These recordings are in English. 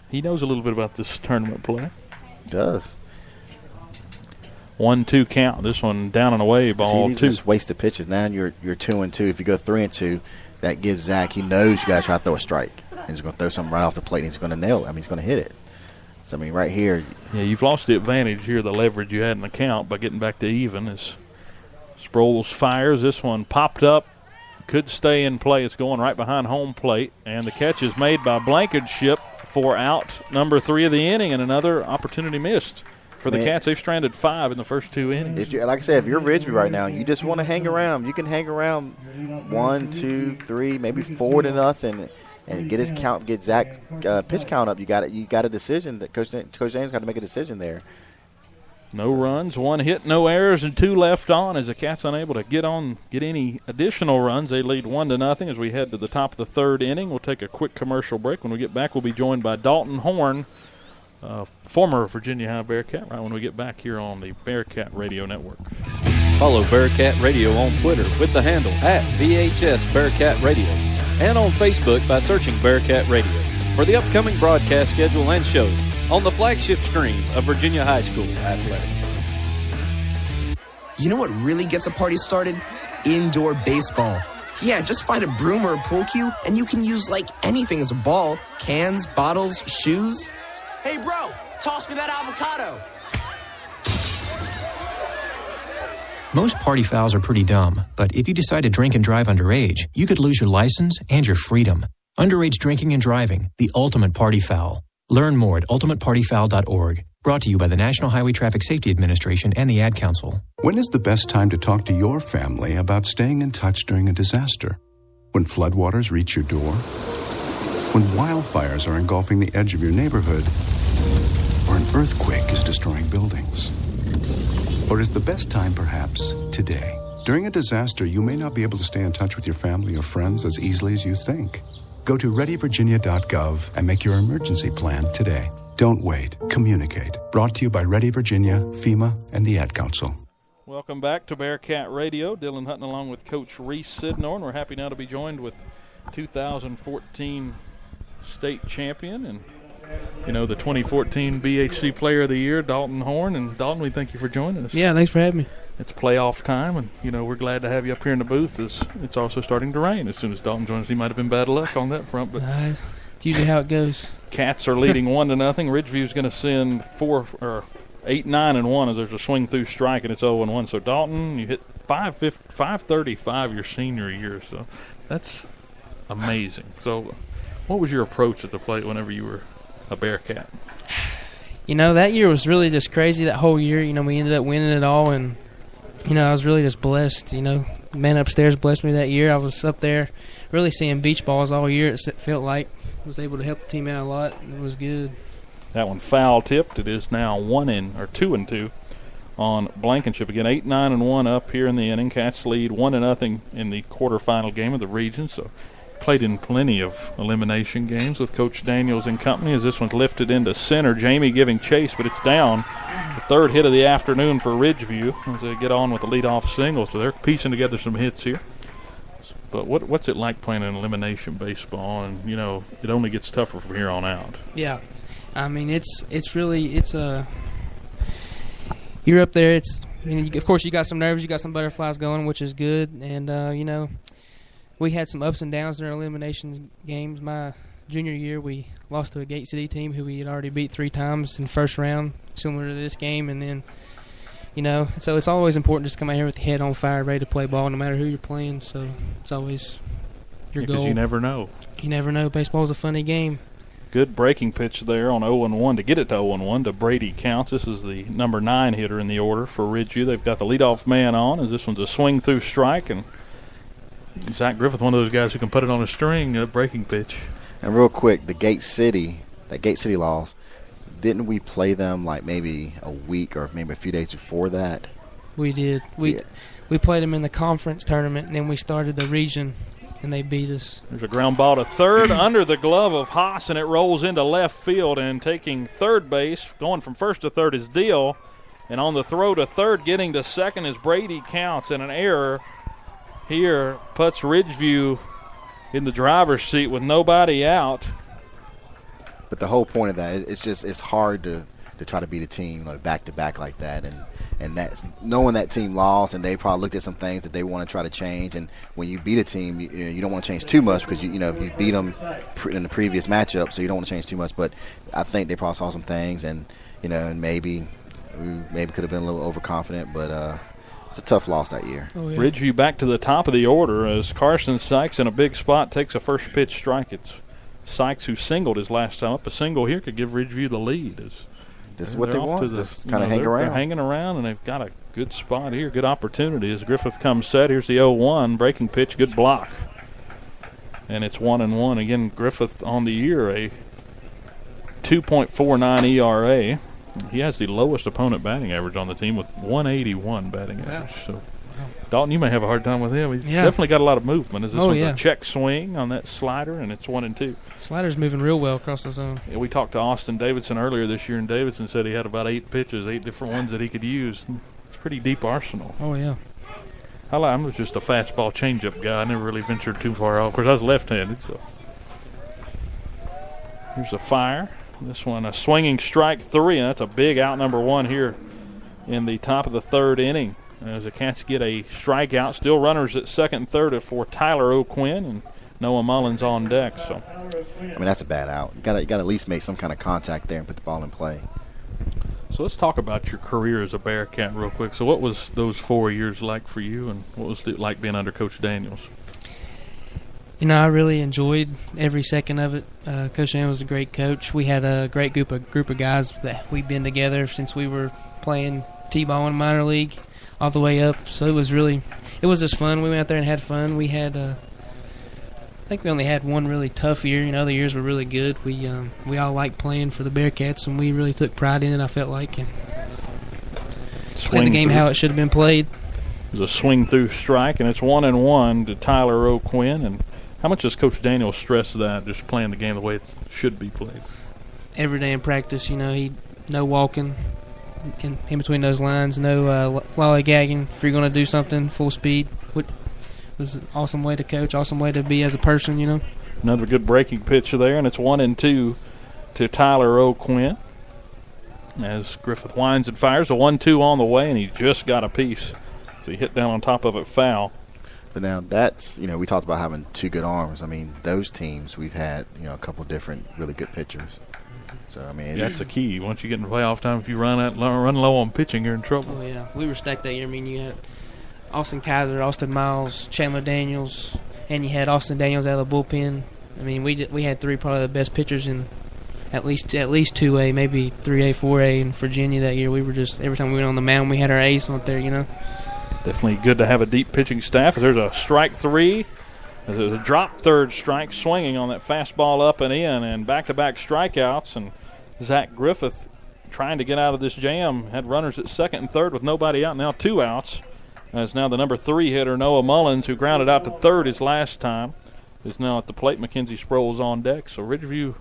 he knows a little bit about this tournament play. Does. 1-2 count. This one down and away, ball two. Just wasted pitches. Now you're 2-2. If you go 3-2, that gives Zach, he knows you got to try to throw a strike. And he's going to throw something right off the plate, and he's going to nail it. I mean, he's going to hit it. So, I mean, right here. Yeah, you've lost the advantage here, the leverage you had in the count by getting back to even. As Sproles fires, this one popped up, could stay in play. It's going right behind home plate, and the catch is made by Blankenship for out number 3 of the inning, and another opportunity missed. For the Cats, they've stranded 5 in the first 2 innings. Like I said, if you're Ridgeview right now, you just want to hang around. You can hang around 1, 2, 3, maybe 4-0, and get Zach's pitch count up. You got a decision that Coach James got to make a decision there. No runs, 1 hit, no errors, and 2 left on. As the Cats unable to get any additional runs, they lead 1-0 as we head to the top of the 3rd inning. We'll take a quick commercial break. When we get back, we'll be joined by Dalton Horn, former Virginia High Bearcat, right when we get back here on the Bearcat Radio Network. Follow Bearcat Radio on Twitter with the handle @VHS Bearcat Radio and on Facebook by searching Bearcat Radio for the upcoming broadcast schedule and shows on the flagship stream of Virginia High School athletics. You know what really gets a party started? Indoor baseball. Yeah, just find a broom or a pool cue, and you can use like anything as a ball. Cans, bottles, shoes. Hey, bro, toss me that avocado. Most party fouls are pretty dumb, but if you decide to drink and drive underage, you could lose your license and your freedom. Underage drinking and driving, the ultimate party foul. Learn more at ultimatepartyfoul.org. Brought to you by the National Highway Traffic Safety Administration and the Ad Council. When is the best time to talk to your family about staying in touch during a disaster? When floodwaters reach your door? When wildfires are engulfing the edge of your neighborhood? Or an earthquake is destroying buildings? Or is the best time perhaps today? During a disaster, you may not be able to stay in touch with your family or friends as easily as you think. Go to readyvirginia.gov and make your emergency plan today. Don't wait. Communicate. Brought to you by Ready Virginia, FEMA, and the Ad Council. Welcome back to Bearcat Radio. Dylan Hutton along with Coach Reese Sidnorn. We're happy now to be joined with 2014 state champion and, the 2014 BHC Player of the Year, Dalton Horn. And, Dalton, we thank you for joining us. Yeah, thanks for having me. It's playoff time, and, we're glad to have you up here in the booth. It's also starting to rain as soon as Dalton joins us. He might have been bad luck on that front, but it's usually how it goes. Cats are leading 1-0. Ridgeview's going to send 8, 9, and 1 as there's a swing through strike, and it's 0-1. So, Dalton, you hit 535 your senior year, so that's amazing. So, what was your approach at the plate whenever you were a Bearcat? That year was really just crazy. That whole year, we ended up winning it all, and I was really just blessed. The man upstairs blessed me that year. I was up there really seeing beach balls all year. It felt like I was able to help the team out a lot. It was good. That one foul tipped. It is now 2-2 on Blankenship again. 8, 9, and 1 up here in the inning. Cats lead 1-0 in the quarterfinal game of the region. So played in plenty of elimination games with Coach Daniels and company as this one's lifted into center. Jamie giving chase, but it's down. The 3rd hit of the afternoon for Ridgeview as they get on with the leadoff single. So they're piecing together some hits here. But what's it like playing an elimination baseball? And, it only gets tougher from here on out. Yeah. I mean, it's you're up there. Of course, you got some nerves. You got some butterflies going, which is good. And, we had some ups and downs during elimination games. My junior year, we lost to a Gate City team who we had already beat 3 times in the first round, similar to this game. And then, so it's always important just to come out here with the head on fire, ready to play ball, no matter who you're playing. So it's always your goal. Because you never know. You never know. Baseball is a funny game. Good breaking pitch there on 0-1 to get it to 0-1 to Brady Counts. This is the number 9 hitter in the order for Ridgeview. They've got the leadoff man on as this one's a swing through strike, and Zach Griffith, one of those guys who can put it on a string, a breaking pitch. And real quick, that Gate City loss, didn't we play them like maybe a week or maybe a few days before that? We did. We played them in the conference tournament, and then we started the region, and they beat us. There's a ground ball to third under the glove of Haas, and it rolls into left field. And taking third base, going from first to third is Deal. And on the throw to third, getting to second is Brady Counts, and an error here puts Ridgeview in the driver's seat with nobody out. But the whole point of that, it's hard to try to beat a team like back to back like that, and that knowing that team lost, and they probably looked at some things that they want to try to change. And when you beat a team, you don't want to change too much because you know if you beat them in the previous matchup, so you don't want to change too much. But I think they probably saw some things, and and maybe could have been a little overconfident, but it's a tough loss that year. Oh, yeah. Ridgeview back to the top of the order as Carson Sykes in a big spot takes a first pitch strike. It's Sykes who singled his last time up. A single here could give Ridgeview the lead. This is what they want. Just kind of hang around. They're hanging around, and they've got a good spot here, good opportunity as Griffith comes set. Here's the 0-1 breaking pitch, good block, and it's 1-1 again. Griffith on the year a 2.49 ERA. He has the lowest opponent batting average on the team with 181 batting average. So, Dalton, you may have a hard time with him. He's definitely got a lot of movement. Is this a check swing on that slider, and it's 1-2. Slider's moving real well across the zone. Yeah, we talked to Austin Davidson earlier this year, and Davidson said he had about 8 pitches, 8 different ones that he could use. It's a pretty deep arsenal. Oh, yeah. I was just a fastball changeup guy. I never really ventured too far off. Of course, I was left-handed, so. Here's a fire. This one, a swinging strike 3, and that's a big out number 1 here in the top of the 3rd inning. As the Cats get a strikeout, still runners at second and third for Tyler O'Quinn and Noah Mullins on deck. So, I mean, that's a bad out. You got to at least make some kind of contact there and put the ball in play. So let's talk about your career as a Bearcat real quick. So what was those 4 years like for you, and what was it like being under Coach Daniels? I really enjoyed every second of it. Coach Daniels was a great coach. We had a great group of guys that we've been together since we were playing T-ball in minor league all the way up. So it was just fun. We went out there and had fun. We had I think we only had one really tough year. Other years were really good. We all liked playing for the Bearcats, and we really took pride in it, I felt like. And played the game how it should have been played. It was a swing through strike, and it's 1-1 to Tyler O'Quinn. And how much does Coach Daniels stress that, just playing the game the way it should be played? Every day in practice, no walking in between those lines, no lollygagging. If you're going to do something, full speed. Which was an awesome way to coach, awesome way to be as a person, Another good breaking pitch there, and it's 1-2 to Tyler O'Quinn. As Griffith winds and fires, a 1-2 on the way, and he just got a piece. So he hit down on top of it foul. But now that's, we talked about having 2 good arms. I mean, those teams we've had, a couple different really good pitchers. So, I mean, that's the key. Once you get in playoff time, if you run low on pitching, you're in trouble. Oh, yeah. We were stacked that year. I mean, you had Austin Kaiser, Austin Miles, Chandler Daniels, and you had Austin Daniels out of the bullpen. I mean, we had 3 probably the best pitchers in at least 2A, maybe 3A, 4A in Virginia that year. We were just, every time we went on the mound, we had our ace on there, Definitely good to have a deep pitching staff. There's a strike 3. There's a drop third strike swinging on that fastball up and in, and back-to-back strikeouts. And Zach Griffith trying to get out of this jam. Had runners at second and third with nobody out. Now 2 outs. As now the number 3 hitter, Noah Mullins, who grounded out to third his last time, is now at the plate. Mackenzie Sproul's on deck. So Ridgeview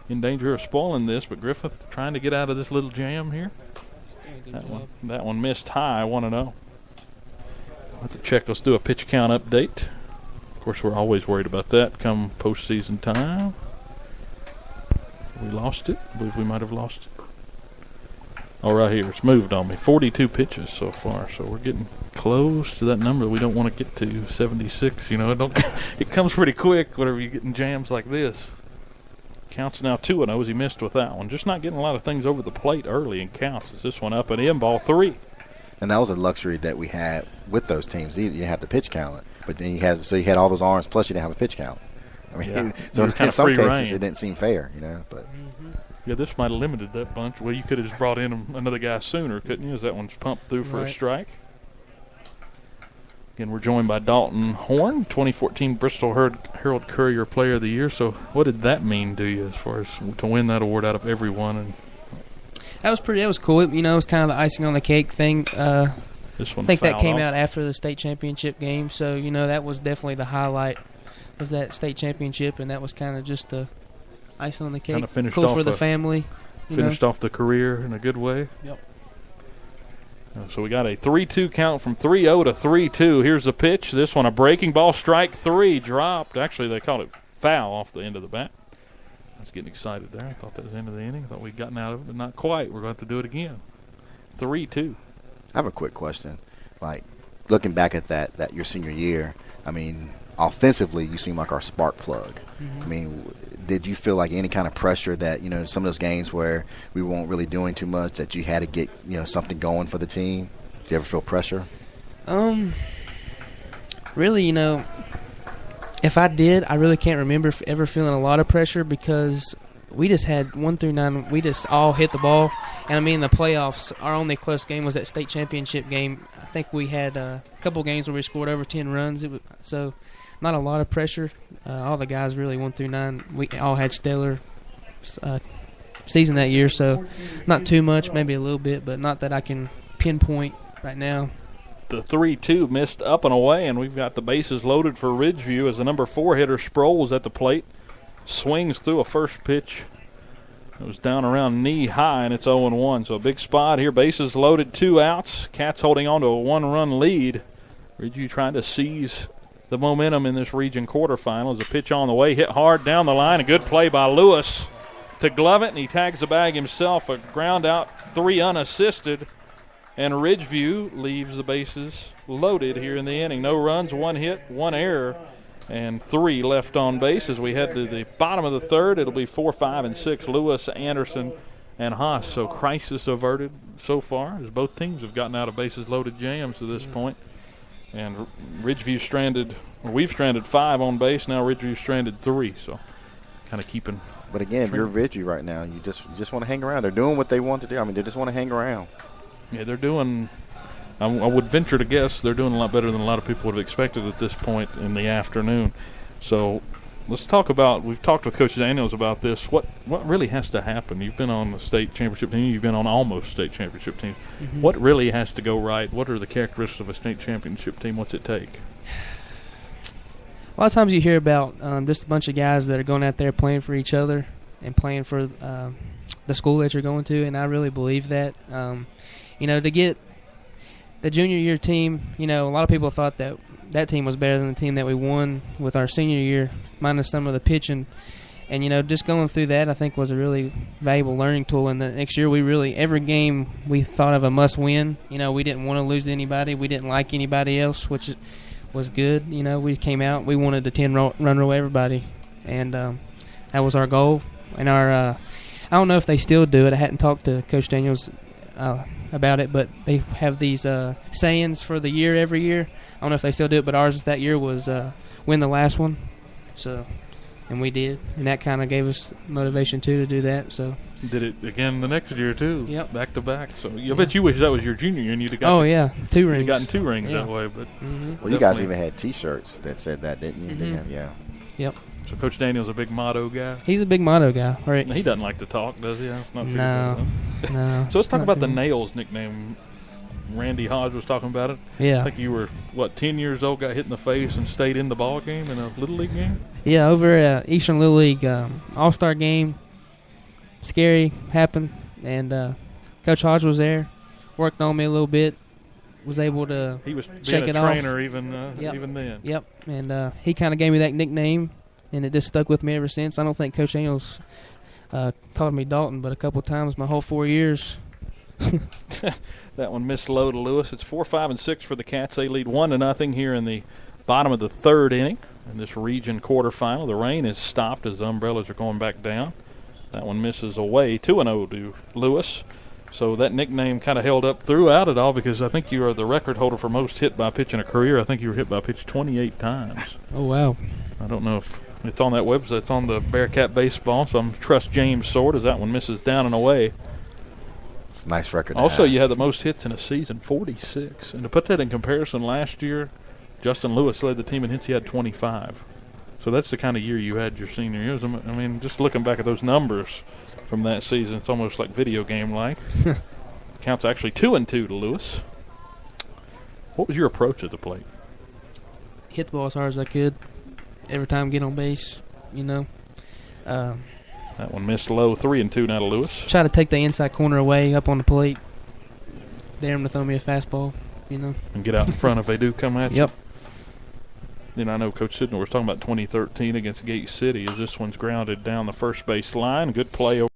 in danger of spoiling this, but Griffith trying to get out of this little jam here. That one missed high, 1-0. Let's do a pitch count update. Of course, we're always worried about that come postseason time. We lost it. I believe we might have lost it. Oh, right here. It's moved on me. 42 pitches so far, so we're getting close to that number we don't want to get to, 76. It comes pretty quick whenever you get in jams like this. Counts now 2-0 as he missed with that one. Just not getting a lot of things over the plate early in counts. As this one up and in, ball 3. And that was a luxury that we had with those teams. You didn't have to pitch count it, but then you had all those arms, plus you didn't have a pitch count. I mean, so in some cases it didn't seem fair, But yeah, this might have limited that bunch. Well, you could have just brought in another guy sooner, couldn't you? As that one's pumped through for a strike. Again, we're joined by Dalton Horn, 2014 Bristol Herald Courier Player of the Year. So, what did that mean to you as far as to win that award out of everyone? And that was cool. It was kind of the icing on the cake thing. This one I think that came out after the state championship game. So, that was definitely the highlight, was that state championship, and that was kind of just the icing on the cake. Kind of finished cool off for the family. Finished off the career in a good way. Yep. So we got a 3-2 count from 3-0 to 3-2. Here's the pitch. This one a breaking ball, strike 3, dropped. Actually, they called it foul off the end of the bat. was getting excited there. I thought that was the end of the inning. I thought we'd gotten out of it, but not quite. We're going to have to do it again. 3-2. I have a quick question. Like, looking back at that your senior year, I mean, offensively, you seem like our spark plug. Mm-hmm. I mean, did you feel like any kind of pressure that, some of those games where we weren't really doing too much, that you had to get, something going for the team? Did you ever feel pressure? Really, if I did, I really can't remember ever feeling a lot of pressure because we just had 1 through 9. We just all hit the ball. And, I mean, the playoffs, our only close game was that state championship game. I think we had a couple games where we scored over 10 runs. So not a lot of pressure. All the guys really 1 through 9. We all had stellar season that year. So not too much, maybe a little bit, but not that I can pinpoint right now. The 3-2 missed up and away, and we've got the bases loaded for Ridgeview as the number 4 hitter Sproles at the plate. Swings through a first pitch. It was down around knee high, and it's 0-1. So a big spot here. Bases loaded, 2 outs. Cats holding on to a 1-run lead. Ridgeview trying to seize the momentum in this region quarterfinal. As a pitch on the way, hit hard down the line. A good play by Lewis to glove it, and he tags the bag himself. A ground out, 3 unassisted. And Ridgeview leaves the bases loaded here in the inning. No runs, 1 hit, 1 error, and 3 left on base. As we head to the bottom of the third, it'll be 4, 5, and 6. Lewis, Anderson, and Haas. So crisis averted so far as both teams have gotten out of bases loaded jams to this point. And Ridgeview stranded, or we've stranded 5 on base. Now Ridgeview stranded 3. So kind of keeping. But again, if you're Ridgeview right now, you just want to hang around. They're doing what they want to do. I mean, they just want to hang around. Yeah, they're doing, I would venture to guess, they're doing a lot better than a lot of people would have expected at this point in the afternoon. So let's talk about, we've talked with Coach Daniels about this. What really has to happen? You've been on the state championship team. You've been on almost state championship teams. Mm-hmm. What really has to go right? What are the characteristics of a state championship team? What's it take? A lot of times you hear about just a bunch of guys that are going out there playing for each other and playing for the school that you're going to, and I really believe that. To get the junior year team, a lot of people thought that team was better than the team that we won with our senior year, minus some of the pitching. And, just going through that, I think, was a really valuable learning tool. And the next year, every game we thought of a must-win. We didn't want to lose to anybody. We didn't like anybody else, which was good. We came out. We wanted to 10-run roll everybody. And that was our goal. And I don't know if they still do it. I hadn't talked to Coach Daniels about it, but they have these sayings for the year every year. I don't know if they still do it, but ours that year was win the last one. So, and we did, and that kind of gave us motivation too to do that. So did it again the next year too. Yep, back to back. So I bet you wish that was your junior year and you'd have got 2 rings. You'd gotten 2 rings that way. But well, you guys even had T-shirts that said that, didn't you? Mm-hmm. Yeah. Yep. So Coach Daniel's a big motto guy. He's a big motto guy. Right. He doesn't like to talk, does he? No. So let's talk about the Nails nickname. Randy Hodge was talking about it. Yeah. I think you were, 10 years old, got hit in the face and stayed in the ball game in a Little League game? Yeah, over at Eastern Little League All-Star game. Scary happened, and Coach Hodge was there, worked on me a little bit, was able to he was shake being it a trainer off. even then. Yep, and he kind of gave me that nickname, and it just stuck with me ever since. I don't think Coach Daniels called me Dalton, but a couple of times my whole 4 years. That one missed low to Lewis. It's 4, 5, and 6 for the Cats. They lead 1-0 here in the bottom of the third inning in this region quarterfinal. The rain is stopped as the umbrellas are going back down. That one misses away, 2-0 to Lewis. So that nickname kind of held up throughout it all because I think you are the record holder for most hit by pitch in a career. I think you were hit by pitch 28 times. Oh, wow. I don't know if it's on that website. It's on the Bearcat Baseball, so I'm trust James Sword as that one misses down and away. It's a nice record. Also, you had the most hits in a season, 46. And to put that in comparison, last year, Justin Lewis led the team in hits. He had 25. So that's the kind of year you had your senior years. I mean, just looking back at those numbers from that season, it's almost like video game-like. Counts actually 2-2 to Lewis. What was your approach at the plate? Hit the ball as hard as I could. Every time get on base, That one missed low, 3-2 now to Lewis. Try to take the inside corner away up on the plate. Dare him to throw me a fastball, And get out in front if they do come at you. Yep. I know Coach Sidney was talking about 2013 against Gate City, as this one's grounded down the first base line. Good play over